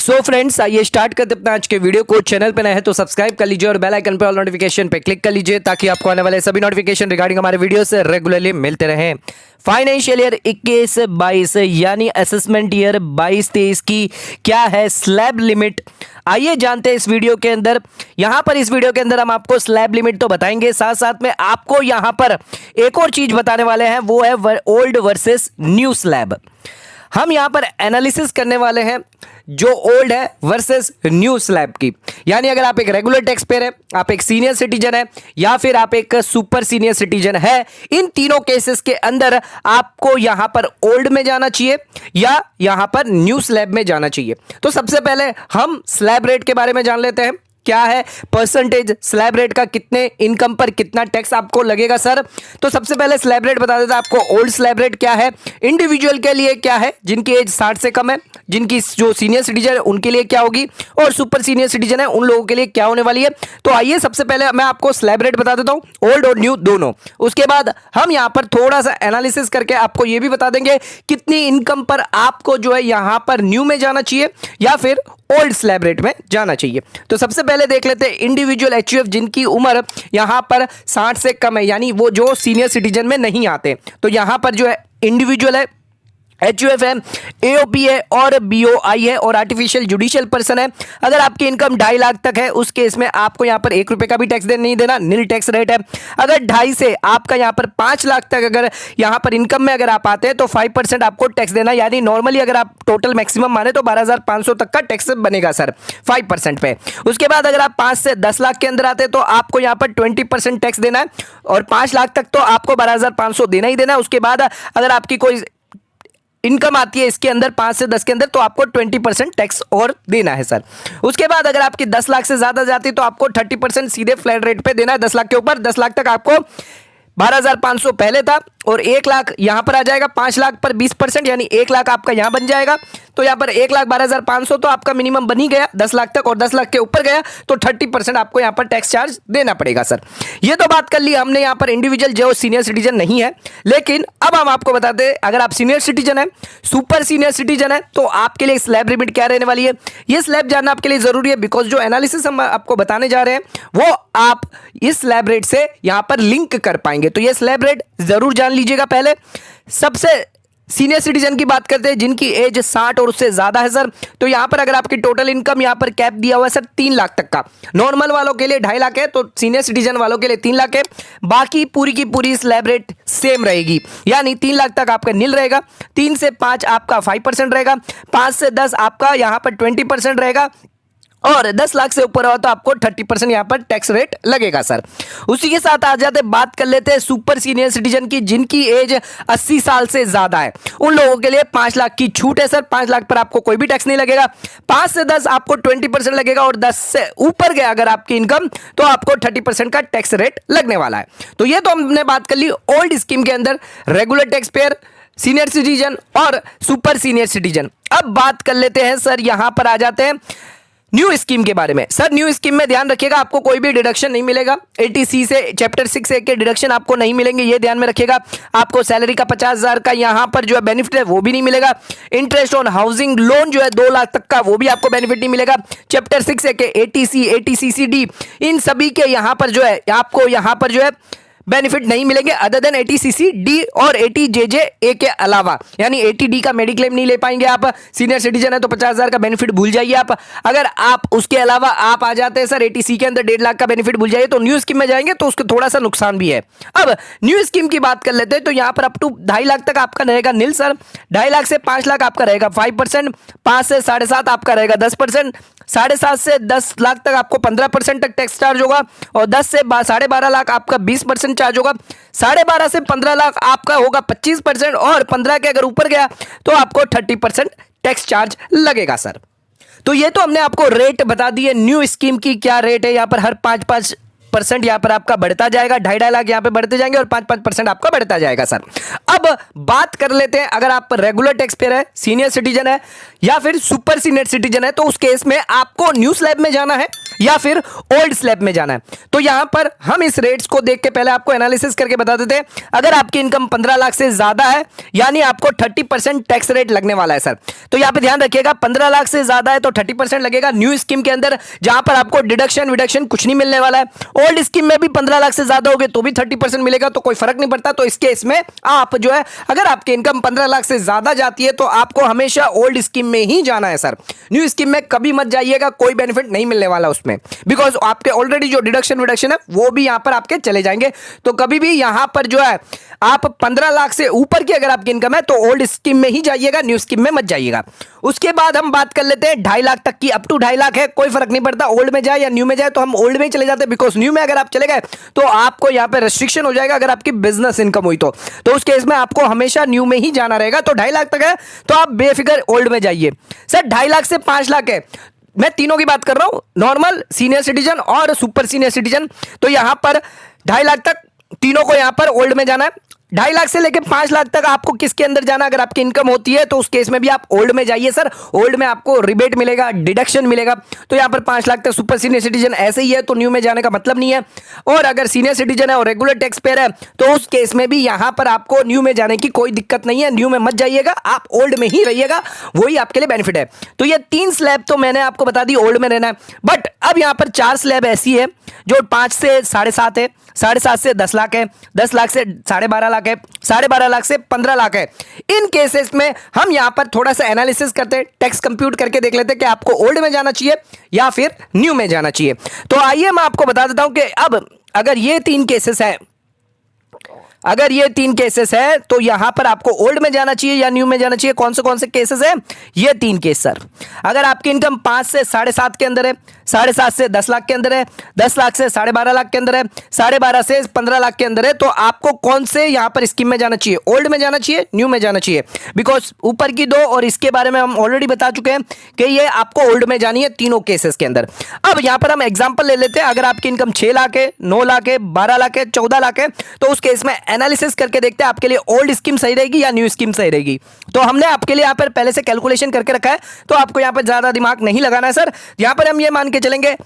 So friends, आइए start करते अपना आज के वीडियो को। चैनल पे नए हैं तो सब्सक्राइब कर लीजिए और बेल आइकन पे ऑल नोटिफिकेशन पे क्लिक कर लीजिए ताकि आपको आने वाले सभी नोटिफिकेशन रिगार्डिंग हमारे वीडियो से रेगुलरली मिलते रहें। फाइनेंशियल ईयर 21-22 यानी असेसमेंट ईयर 22-23 की क्या है स्लैब लिमिट, आइए जानते हैं इस वीडियो के अंदर। यहां पर इस वीडियो के अंदर हम आपको स्लैब लिमिट तो बताएंगे, साथ साथ में आपको यहां पर एक और चीज बताने वाले हैं, वो है ओल्ड वर्सेस न्यू स्लैब। हम यहां पर एनालिसिस करने वाले हैं जो ओल्ड है वर्सेस न्यू स्लैब की। यानी अगर आप एक रेगुलर टैक्स पेयर है, आप एक सीनियर सिटीजन है या फिर आप एक सुपर सीनियर सिटीजन है, इन तीनों केसेस के अंदर आपको यहां पर ओल्ड में जाना चाहिए या यहां पर न्यू स्लैब में जाना चाहिए। तो सबसे पहले हम स्लैब रेट के बारे में जान लेते हैं। क्या है परसेंटेज स्लैब रेट का, कितने इनकम पर कितना टैक्स आपको लगेगा सर। तो सबसे पहले स्लैब रेट बता देता आपको। ओल्ड स्लैब रेट क्या है, इंडिविजुअल के लिए क्या है जिनकी एज 60 से कम है, जिनकी जो सीनियर सिटीजन है उनके लिए क्या होगी, और सुपर सीनियर सिटीजन है उन लोगों के लिए क्या होने वाली है। तो आइए सबसे पहले मैं आपको स्लैब रेट बता देता हूं, ओल्ड और न्यू दोनों। उसके बाद हम यहां पर थोड़ा सा एनालिसिस करके आपको यह भी बता देंगे कितनी इनकम पर आपको जो है यहां पर न्यू में जाना चाहिए या फिर ओल्ड स्लैब रेट में जाना चाहिए। तो सबसे पहले देख लेते हैं इंडिविजुअल एचयूएफ जिनकी उम्र यहां पर 60 से कम है, यानी वो जो सीनियर सिटीजन में नहीं आते। तो यहां पर जो है इंडिविजुअल है, एचयूएफ है, एओपी है और बीओआई है और आर्टिफिशियल जुडिशियल पर्सन है। अगर आपकी इनकम 2.5 लाख तक है उस केस में आपको यहां पर 1 रुपए का भी टैक्स नहीं देना, नील टैक्स रेट है। अगर 2.5 से आपका यहां पर 5 लाख तक अगर यहां पर इनकम में अगर आप आते हैं तो 5% आपको टैक्स देना, यानी नॉर्मली अगर आप टोटल मैक्सिमम माने तो 12,500 तक का टैक्स बनेगा सर 5% पे। उसके बाद अगर आप 5 से 10 लाख के अंदर आते हैं तो आपको यहां पर 20% टैक्स देना है और 5 लाख तक तो आपको 12,500 देना ही देना है। उसके बाद अगर आपकी कोई इनकम आती है इसके अंदर 5 से 10 के अंदर तो आपको 20% टैक्स और देना है सर। उसके बाद अगर आपकी 10 लाख से ज्यादा जाती है तो आपको 30% सीधे फ्लैट रेट पे देना है 10 लाख के ऊपर। 10 लाख तक आपको 12,500 पहले था और 1 लाख यहां पर आ जाएगा। 5 लाख पर 20% यानी 1 लाख आपका यहां बन जाएगा। तो यहां पर 1,12,500 तो आपका मिनिमम बन ही गया 10 लाख तक, और 10 लाख के ऊपर गया तो 30% आपको यहां पर टैक्स चार्ज देना पड़ेगा सर। ये तो बात कर ली हमने यहां पर इंडिविजुअल जो सीनियर सिटीजन नहीं है। लेकिन अब हम आपको बताते हैं अगर आप सीनियर सिटीजन है, सुपर सीनियर सिटीजन है, तो आपके लिए स्लैब लिमिट क्या रहने वाली है। यह स्लैब जानना आपके लिए जरूरी है बिकॉज जो एनालिसिस हम आपको बताने जा रहे हैं वो आप इस स्लैब रेट से यहां पर लिंक कर पाएंगे। तो यह स्लैब रेट जरूर जान लीजिएगा। पहले सबसे सीनियर सिटीजन की बात करते हैं जिनकी एज 60 और उससे ज्यादा है सर। तो यहां पर अगर आपकी टोटल इनकम यहां पर कैप दिया हुआ है सर 3 लाख तक का, नॉर्मल वालों के लिए 2.5 लाख है तो सीनियर सिटीजन वालों के लिए 3 लाख है। बाकी पूरी की पूरी स्लैब रेट सेम रहेगी, यानी 3 लाख तक आपका नील रहेगा, 3 से 5 आपका 5% रहेगा, 5 से 10 आपका यहां पर 20% रहेगा और 10 लाख से ऊपर हो तो आपको 30% यहां पर टैक्स रेट लगेगा सर। उसी के साथ आ जाते बात कर लेते हैं सुपर सीनियर सिटीजन की जिनकी एज 80 साल से ज्यादा है। उन लोगों के लिए 5 लाख की छूट है सर। 5 लाख पर आपको कोई भी टैक्स नहीं लगेगा। 5 से 10 आपको 20% लगेगा और 10 से ऊपर गया अगर आपकी इनकम तो आपको 30% का टैक्स रेट लगने वाला है। तो ये तो हमने बात कर ली ओल्ड स्कीम के अंदर regular tax payer, senior citizen और सुपर सीनियर सिटीजन। अब बात कर लेते हैं सर, यहां पर आ जाते हैं न्यू स्कीम के बारे में। सर न्यू स्कीम में ध्यान रखिएगा आपको कोई भी डिडक्शन नहीं मिलेगा। 80C से चैप्टर 6A के डिडक्शन आपको नहीं मिलेंगे, ये ध्यान में रखिएगा। आपको सैलरी का 50,000 का यहां पर जो है बेनिफिट है वो भी नहीं मिलेगा। इंटरेस्ट ऑन हाउसिंग लोन जो है 2 लाख तक का वो भी आपको बेनिफिट नहीं मिलेगा। चैप्टर 6A के 80C 80CCD इन सभी के यहां पर जो है आपको यहां पर जो है बेनिफिट नहीं मिलेंगे अदर देन 80CCD और 80JJA के अलावा, यानी 80D का मेडिक्लेम नहीं ले पाएंगे आप। सीनियर सिटीजन है तो 50,000 का बेनिफिट भूल जाइए आप। अगर आप उसके अलावा आप आ जाते हैं सर 80C के अंदर 1.5 लाख का बेनिफिट भूल जाइए। तो न्यू स्कीम में जाएंगे तो उसको थोड़ा सा नुकसान भी है। अब न्यू स्कीम की बात कर लेते हैं तो यहां पर अप टू 2.5 लाख तक आपका रहेगा नील सर। 2.5 लाख से 5 लाख आपका रहेगा 5%, 5 से 7.5 आपका रहेगा 10%, 7.5 से 10 लाख तक आपको 15% तक टैक्स चार्ज होगा और 10 से 12.5 लाख आपका 20% चार्ज होगा। 12.5 से 15 लाख आपका होगा 25% और 15 के अगर ऊपर गया तो आपको 30% टैक्स चार्ज लगेगा सर। तो ये तो हमने आपको रेट बता दी है न्यू स्कीम की क्या रेट है। यहां पर हर 5% यहां पर आपका बढ़ता जाएगा, 2.5 लाख यहां पे बढ़ते जाएंगे और 5% आपका बढ़ता जाएगा सर। अब बात कर लेते हैं अगर आप रेगुलर टैक्स पेयर है, सीनियर सिटीजन है या फिर सुपर सीनियर सिटीजन है तो उस केस में आपको न्यू स्लैब में जाना है या फिर ओल्ड स्लैब में जाना है। तो यहां पर हम इस रेट्स को देख के पहले आपको एनालिसिस करके बता देते हैं। अगर आपकी इनकम 15 लाख से ज्यादा है यानी आपको 30% टैक्स रेट लगने वाला है सर। तो यहां पे ध्यान रखिएगा, 15 लाख से ज्यादा है तो 30% लगेगा न्यू स्कीम के अंदर, जहां पर आपको डिडक्शन विडक्शन कुछ नहीं मिलने वाला है। ओल्ड स्कीम में भी 15 लाख से ज्यादा हो गए तो भी 30% मिलेगा, तो कोई फर्क नहीं पड़ता। तो इस केस में आप जो है, अगर आपकी इनकम 15 लाख से ज्यादा जाती है तो आपको हमेशा ओल्ड स्कीम में ही जाना है सर। न्यू स्कीम में कभी मत जाइएगा, कोई बेनिफिट नहीं मिलने वाला उसमें, बिकॉज आपके ऑलरेडी जो डिडक्शन विडक्शन है वो भी यहां पर आपके चले जाएंगे। तो कभी भी यहां पर जो है आप 15 लाख से ऊपर की अगर आपकी इनकम है तो ओल्ड स्कीम में ही जाइएगा, न्यू स्कीम में मत जाइएगा। उसके बाद हम बात कर लेते हैं 2.5 लाख तक की। अप टू 2.5 लाख है, कोई फर्क नहीं पड़ता ओल्ड में जाए या न्यू में जाए, तो हम ओल्ड में ही चले जाते हैं, बिकॉज न्यू में अगर आप चले गए तो आपको यहां पर रेस्ट्रिक्शन हो जाएगा अगर आपकी बिजनेस इनकम हुई तो उस केस में आपको हमेशा न्यू में ही जाना रहेगा। तो 2.5 लाख तक है तो आप बेफिक्र ओल्ड में जाइए। सर 2.5 लाख से 5 लाख है, मैं तीनों की बात कर रहा हूं, नॉर्मल, सीनियर सिटीजन और सुपर सीनियर सिटीजन। तो यहां पर 2.5 लाख तक तीनों को यहां पर ओल्ड में जाना है। 2.5 लाख से लेकर 5 लाख तक आपको किसके अंदर जाना, अगर आपकी इनकम होती है तो उस केस में भी आप ओल्ड में जाइए सर। ओल्ड में आपको रिबेट मिलेगा, डिडक्शन मिलेगा। तो यहां पर 5 लाख तक सुपर सीनियर सिटीजन ऐसे ही है, तो न्यू में जाने का मतलब नहीं है। और अगर सीनियर सिटीजन है और रेगुलर टैक्स पेयर है तो उस केस में भी यहां पर आपको न्यू में जाने की कोई दिक्कत नहीं है। न्यू में मत जाइएगा, आप ओल्ड में ही रहिएगा, वही आपके लिए बेनिफिट है। तो ये 3 स्लैब तो मैंने आपको बता दी ओल्ड में रहना है। बट अब यहां पर 4 स्लैब ऐसी है जो 5 से 7.5 है, 7.5 से 10 लाख है, 10 लाख से 12.5 लाख है, 12.5 लाख से 15 लाख है। इन केसेस में हम यहां पर थोड़ा सा एनालिसिस करते हैं, टैक्स कंप्यूट करके देख लेते हैं कि आपको ओल्ड में जाना चाहिए या फिर न्यू में जाना चाहिए। तो आइए मैं आपको बता देता हूं कि अब अगर ये 3 केसेस है, अगर ये 3 केसेस है तो यहां पर आपको ओल्ड में जाना चाहिए या न्यू में जाना चाहिए। कौन से केसेस है ये 3 केस सर। अगर आपकी इनकम 5 से 7.5 के अंदर है, 7.5 से 10 लाख के अंदर है, 10 लाख से 12.5 लाख के अंदर है, 12.5 से 15 लाख के अंदर है, तो आपको कौन से यहां पर स्कीम में जाना चाहिए, ओल्ड में जाना चाहिए, न्यू में जाना चाहिए। बिकॉज ऊपर की 2 और इसके बारे में हम ऑलरेडी बता चुके हैं कि ये आपको ओल्ड में जानी है तीनों केसेस के अंदर। अब यहां पर हम एग्जांपल ले लेते हैं। अगर आपकी इनकम 6 लाख है, 9 लाख है, 12 लाख है, 14 लाख है, तो उस केस में एनालिसिस करके देखते हैं आपके लिए ओल्ड स्कीम सही रहेगी या न्यू स्कीम सही रहेगी। तो हमने आपके लिए यहां पर पहले से कैलकुलेशन करके रखा है, तो आपको यहां पर ज्यादा दिमाग नहीं लगाना है सर। यहां पर हम ये मान के चलेंगे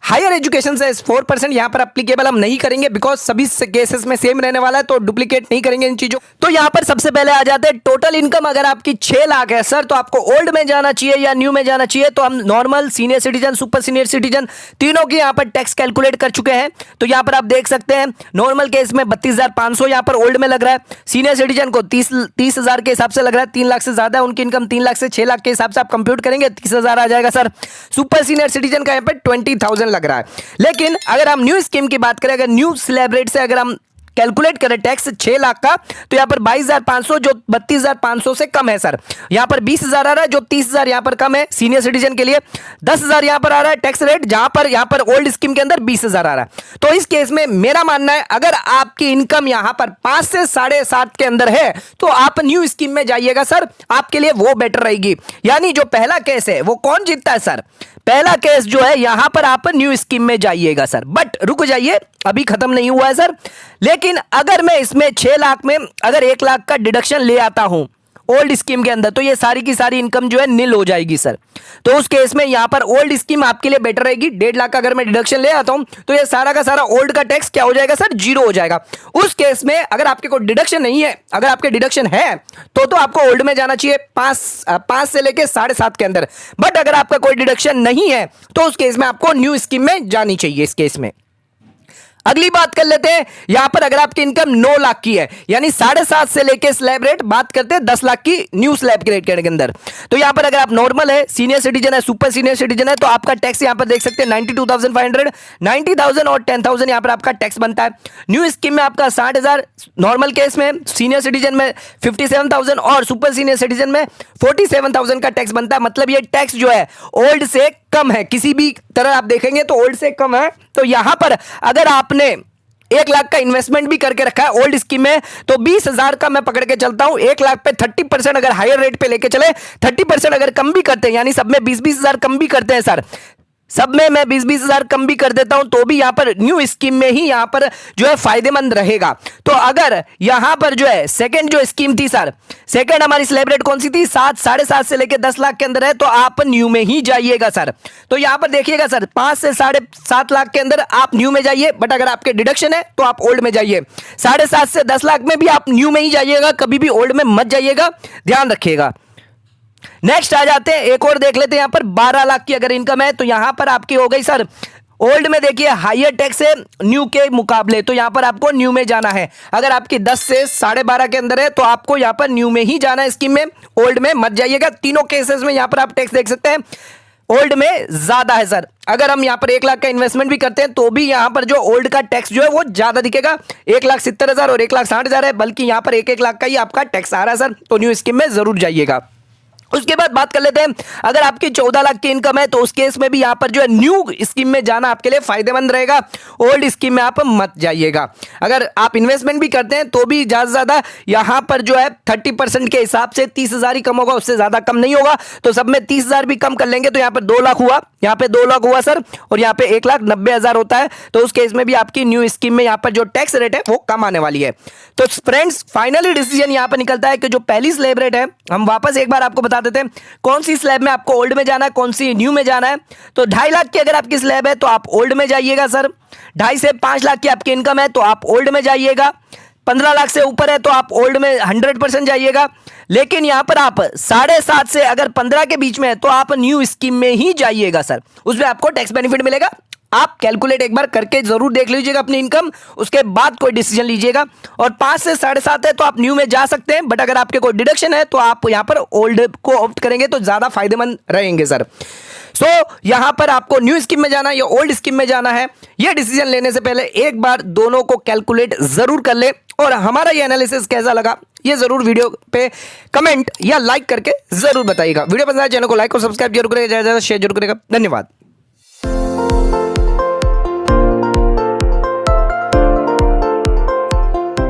हायर एजुकेशन से 4% यहां पर एप्लीकेबल हम नहीं करेंगे, बिकॉज सभी केसेस में सेम रहने वाला है, तो डुप्लीकेट नहीं करेंगे इन चीजों। तो यहां पर सबसे पहले आ जाते हैं टोटल इनकम। अगर आपकी 6 लाख है सर तो आपको ओल्ड में जाना चाहिए या न्यू में जाना चाहिए। तो हम normal, senior citizen, super senior citizen तीनों की यहां पर टैक्स कैलकुलेट कर चुके हैं। तो यहां पर आप देख सकते हैं नॉर्मल केस में 32,500 यहां पर ओल्ड में लग रहा है, सीनियर सिटीजन को 30,000 के हिसाब से लग रहा है। 3 लाख से ज्यादा उनकी इनकम, 3 लाख से 6 लाख के हिसाब से आप कंप्यूट करेंगे 30,000 आ जाएगा सर। सुपर सीनियर सिटीजन का यहां पर 20,000 लग रहा है। लेकिन अगर हम न्यू स्कीम की बात करें, अगर न्यू स्लैब रेट से अगर हम कैलकुलेट करें टैक्स 6 लाख का, तो यहां पर 22,500 जो 32,500 से कम है सर। यहां पर 20,000 आ रहा है जो 30,000 यहां पर कम है सीनियर सिटीजन के लिए। 10,000 यहां पर आ रहा है टैक्स रेट, जहां पर यहां पर ओल्ड स्कीम के अंदर 20,000 आ रहा है। तो इस केस में मेरा मानना है अगर आपकी इनकम यहां पर 5 से 7.5 के अंदर है तो आप न्यू स्कीम में जाइएगा सर, आपके लिए वो बेटर रहेगी। यानी जो पहला केस है वो कौन जीतता है सर, पहला केस जो है यहां पर आप न्यू स्कीम में जाइएगा सर। बट रुक जाइए, अभी खत्म नहीं हुआ है सर। लेकिन अगर मैं इसमें 6 लाख में अगर 1 लाख का डिडक्शन ले आता हूं ओल्ड स्कीम के अंदर, तो ये सारी की सारी इनकम जो है नील हो जाएगी सर। तो उस केस में यहां पर ओल्ड स्कीम आपके लिए बेटर रहेगी। 1.5 लाख का अगर मैं डिडक्शन ले आता हूं तो ये सारा का सारा ओल्ड का टैक्स क्या हो जाएगा सर, 0 हो जाएगा। उस केस में अगर आपके कोई डिडक्शन नहीं है, अगर आपके डिडक्शन है तो आपको ओल्ड में जाना चाहिए 5 से लेके 7.5 के अंदर। बट अगर आपका कोई डिडक्शन नहीं है तो उस केस में आपको न्यू स्कीम में जानी चाहिए। इस केस में अगली बात कर लेते हैं, यहां पर अगर आपकी इनकम 9 लाख की है, यानी 7.5 से लेके स्लैब रेट बात करते हैं 10 लाख की न्यू स्लैब के रेट के अंदर। तो यहां पर अगर आप नॉर्मल है, सीनियर सिटीजन है, सुपर सीनियर सिटीजन है, तो आपका टैक्स यहां पर देख सकते हैं 92,500, 90,000 और 10,000 यहां पर आपका टैक्स बनता है। न्यू स्कीम में आपका 60,000, नॉर्मल केस में सीनियर सिटीजन में 57,000 और सुपर सीनियर सिटीजन में 47,000 का टैक्स बनता है। मतलब ये टैक्स जो है ओल्ड से कम है, किसी भी तरह आप देखेंगे तो ओल्ड से कम है। तो यहां पर अगर आपने 1 लाख का इन्वेस्टमेंट भी करके रखा है ओल्ड स्कीम में, तो 20,000 का मैं पकड़ के चलता हूं। 1 लाख पे 30% अगर हायर रेट पे लेके चले, 30% अगर कम भी करते हैं, यानी सब में 20,000 कम भी करते हैं सर, सब में मैं 20-20 हजार कम भी कर देता हूं तो भी यहां पर न्यू स्कीम में ही यहां पर जो है फायदेमंद रहेगा। तो अगर यहां पर जो है सेकंड जो स्कीम थी सर, सेकंड हमारी स्लैब रेट कौन सी थी, 7, 7.5 से लेकर 10 लाख के अंदर है, तो आप न्यू में ही जाइएगा सर। तो यहां पर देखिएगा सर 5 से 7.5 लाख के अंदर आप न्यू में जाइए, बट अगर आपके डिडक्शन है तो आप ओल्ड में जाइए। 7.5 से 10 लाख में भी आप न्यू में ही जाइएगा, कभी भी ओल्ड में मत जाइएगा, ध्यान रखिएगा। नेक्स्ट आ जाते हैं, एक और देख लेते हैं। यहां पर 12 लाख की अगर इनकम है तो यहां पर आपकी हो गई सर ओल्ड में, देखिए हाईयर टैक्स है न्यू के मुकाबले, तो यहां पर आपको न्यू में जाना है। अगर आपकी 10 से 12.5 के अंदर है तो आपको यहां पर न्यू में ही जाना है स्कीम में, ओल्ड में मत जाइएगा। तीनों केसेस में यहां पर आप टैक्स देख सकते हैं ओल्ड में ज्यादा है सर। अगर हम यहां पर 1 लाख का इन्वेस्टमेंट भी करते हैं तो भी यहां पर जो ओल्ड का टैक्स जो है वो ज्यादा दिखेगा, 1,70,000 और 1,60,000 है, बल्कि यहां पर 1-1 लाख का ही आपका टैक्स आ रहा है सर। तो न्यू स्कीम में जरूर जाइएगा। उसके बाद बात कर लेते हैं, अगर आपकी 14 लाख की इनकम है तो उस केस में भी यहां पर जो है न्यू स्कीम में जाना आपके लिए फायदेमंद रहेगा, ओल्ड स्कीम में आप मत जाइएगा। अगर आप इन्वेस्टमेंट भी करते हैं तो भी ज्यादा से ज्यादा यहां पर जो है 30% के हिसाब से 30,000 ही कम होगा, उससे ज्यादा कम नहीं होगा। तो सब में 30,000 भी कम कर लेंगे तो यहां पर 2 लाख हुआ, यहां पे 2 लाख हुआ सर, और यहां पे 1,90,000 होता है। तो उस केस में भी आपकी न्यू स्कीम में यहां पर जो टैक्स रेट है वो कम आने वाली है। तो फ्रेंड्स फाइनली डिसीजन यहां पर निकलता है कि जो पहली स्लैब रेट है, हम वापस एक बार आपको बता देते हैं कौन सी स्लैब में आपको ओल्ड में जाना है, कौन सी न्यू में जाना है। तो 2.5 लाख की अगर आपकी स्लैब है तो आप ओल्ड में जाइएगा सर। 2.5 से 5 लाख की आपकी इनकम है तो आप ओल्ड में जाइएगा। 15 लाख से ऊपर है तो आप ओल्ड में 100% जाइएगा। लेकिन यहां पर आप 7.5 से अगर 15 के बीच में है तो आप न्यू स्कीम में ही जाइएगा सर, उसमें आपको टैक्स बेनिफिट मिलेगा। आप कैलकुलेट एक बार करके जरूर देख लीजिएगा अपनी इनकम, उसके बाद कोई डिसीजन लीजिएगा। और 5 से 7.5 है तो आप न्यू में जा सकते हैं, बट अगर आपके कोई डिडक्शन है तो आप यहां पर ओल्ड को ऑप्ट करेंगे तो ज्यादा फायदेमंद रहेंगे सर। सो यहां पर आपको न्यू स्कीम में जाना है या ओल्ड स्कीम में जाना है, यह डिसीजन लेने से पहले एक बार दोनों को कैलकुलेट जरूर कर ले। और हमारा ये एनालिसिस कैसा लगा ये जरूर वीडियो पे कमेंट या लाइक करके जरूर बताइएगा। वीडियो पसंद आए चैनल को लाइक और सब्सक्राइब जरूर करेगा, ज्यादा शेयर जरूर करेगा। धन्यवाद।